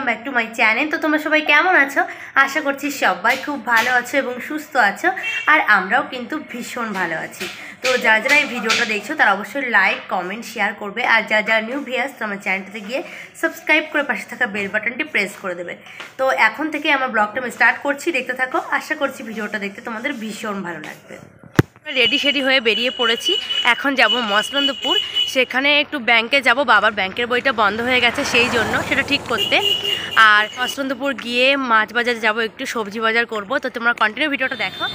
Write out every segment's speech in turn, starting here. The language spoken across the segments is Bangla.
Welcome back to my channel. তো তোমরা সবাই কেমন আছো? আশা করছি সবাই খুব ভালো আছো এবং সুস্থ আছো, আর আমরাও কিন্তু ভীষণ ভালো আছি। তো যারা যারা এই ভিডিওটা দেখছো তারা অবশ্যই লাইক কমেন্ট শেয়ার করবে, আর যারা যারা নিউ ভিউয়ার্স আমার চ্যানেলটাতে গিয়ে সাবস্ক্রাইব করে পাশে থাকা বেল বাটনটি প্রেস করে দেবে। তো এখন থেকে আমার ব্লগটা আমি স্টার্ট করছি, দেখতে থাকো। আশা করছি ভিডিওটা দেখতে তোমাদের ভীষণ ভালো লাগবে। রেডি শেডি হয়ে বেরিয়ে পড়েছি, এখন যাব মসলন্দপুর। সেখানে একটু ব্যাংকে যাব, বাবার ব্যাংকের বইটা বন্ধ হয়ে গেছে সেই জন্য সেটা ঠিক করতে। আর মসলন্দপুর গিয়ে মাছ বাজারে যাব, একটু সবজি বাজার করব। তো তোমরা কন্টিনিউ ভিডিওটা দেখো।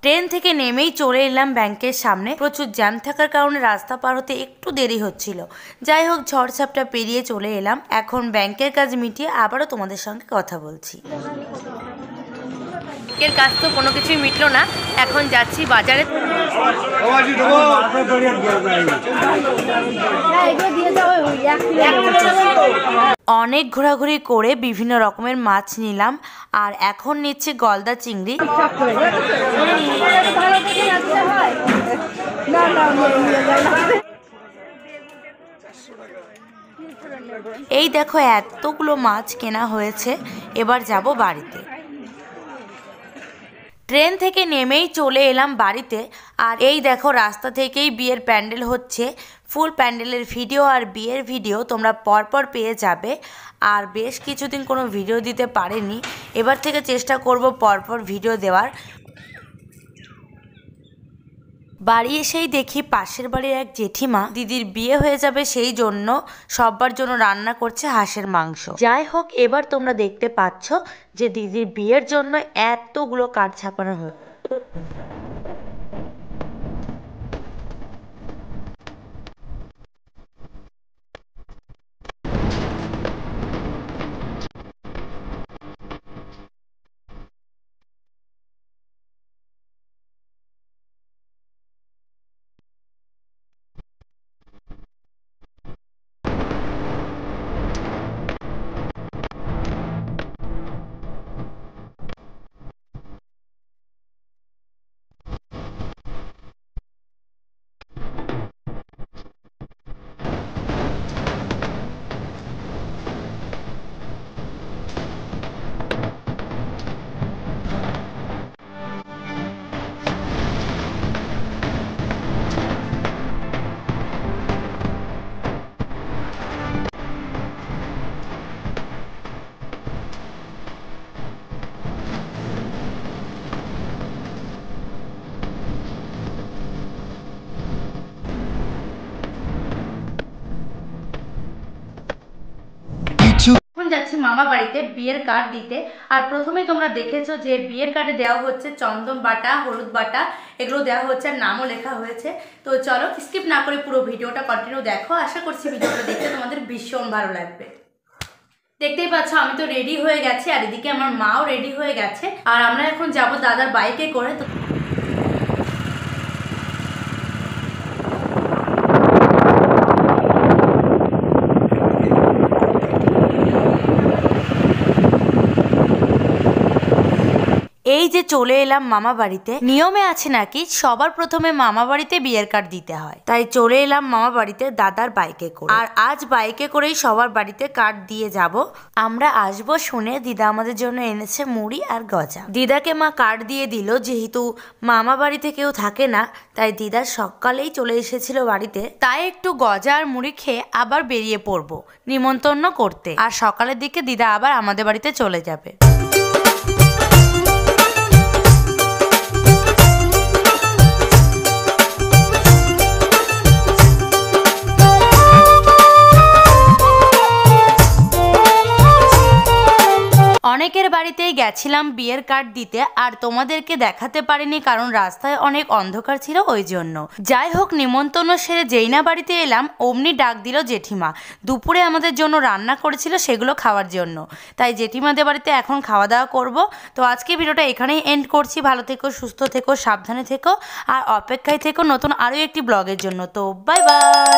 ট্রেন থেকে নেমেই চলে এলাম ব্যাংকের সামনে। প্রচুর জ্যাম থাকার কারণে রাস্তা পার হতে একটু দেরি হচ্ছিল। যাই হোক, ঝড়ঝাপটা পেরিয়ে চলে এলাম। এখন ব্যাংকের কাজ মিটিয়ে আবারও তোমাদের সঙ্গে কথা বলছি। ব্যাংকের কাজ তো কোনো কিছুই মিটলো না, এখন যাচ্ছি বাজারে। অনেক ঘোরাঘুরি করে বিভিন্ন রকমের মাছ নিলাম, আর এখন নিচ্ছে গলদা চিংড়ি। এই দেখো এতগুলো মাছ কেনা হয়েছে, এবার যাব বাড়িতে। ট্রেন থেকে নেমেই চলে এলাম বাড়িতে। আর এই দেখো রাস্তা থেকেই বিয়ের প্যান্ডেল হচ্ছে। ফুল প্যান্ডেলের ভিডিও আর বিয়ের ভিডিও তোমরা পরপর পেয়ে যাবে। আর বেশ কিছুদিন কোনো ভিডিও দিতে পারিনি, এবার থেকে চেষ্টা করব পরপর ভিডিও দেওয়ার। বাড়ি এসেই দেখি পাশের বাড়ির এক জেঠিমা দিদির বিয়ে হয়ে যাবে সেই জন্য সবার জন্য রান্না করছে হাঁসের মাংস। যাই হোক, এবার তোমরা দেখতে পাচ্ছ যে দিদির বিয়ের জন্য এতগুলো কাঠ ছাপানো হয়। এখন যাচ্ছি মামা বাড়িতে বিয়ের কার্ড দিতে। আর প্রথমে তোমরা দেখেছো যে বিয়ের কার্ডে দেওয়া হচ্ছে চন্দন বাটা, হলুদ বাটা, এগুলো দেওয়া হচ্ছে, আর নামও লেখা হয়েছে। তো চলো স্কিপ না করে পুরো ভিডিওটা কন্টিনিউ দেখো। আশা করছি ভিডিওটা দেখতে তোমাদের ভীষণ ভালো লাগবে। দেখতেই পাচ্ছ আমি তো রেডি হয়ে গেছি, আর এদিকে আমার মাও রেডি হয়ে গেছে। আর আমরা এখন যাব দাদার বাইকে করে। তো এই যে চলে এলাম মামা বাড়িতে। নিয়মে আছে নাকি সবার প্রথমে মামা বাড়িতে বিয়ের কার্ড দিতে হয়, তাই চলে এলাম মামা বাড়িতে দাদার বাইকে করে। আর আজ বাইকে করেই সবার বাড়িতে কার্ড দিয়ে যাব। আমরা আসবো শুনে দিদা আমাদের জন্য এনেছে মুড়ি আর গজা। দিদাকে মা কার্ড দিয়ে দিল, যেহেতু মামা বাড়িতে কেউ থাকে না তাই দিদা সকালেই চলে এসেছিল বাড়িতে, তাই একটু গজা আর মুড়ি খেয়ে আবার বেরিয়ে পড়বো নিমন্ত্রণ করতে। আর সকালের দিকে দিদা আবার আমাদের বাড়িতে চলে যাবে। অনেকের বাড়িতেই গেছিলাম বিয়ের কার্ড দিতে, আর তোমাদেরকে দেখাতে পারিনি কারণ রাস্তায় অনেক অন্ধকার ছিল ওই জন্য। যাই হোক, নিমন্ত্রণ সেরে যেই না বাড়িতে এলাম অমনি ডাক দিল জেঠিমা। দুপুরে আমাদের জন্য রান্না করেছিল সেগুলো খাওয়ার জন্য, তাই জেঠিমাদের বাড়িতে এখন খাওয়া দাওয়া করব। তো আজকে ভিডিওটা এখানেই এন্ড করছি। ভালো থেকো, সুস্থ থেকো, সাবধানে থেকো, আর অপেক্ষায় থেকো নতুন আরও একটি ব্লগের জন্য। তো বাই বাই।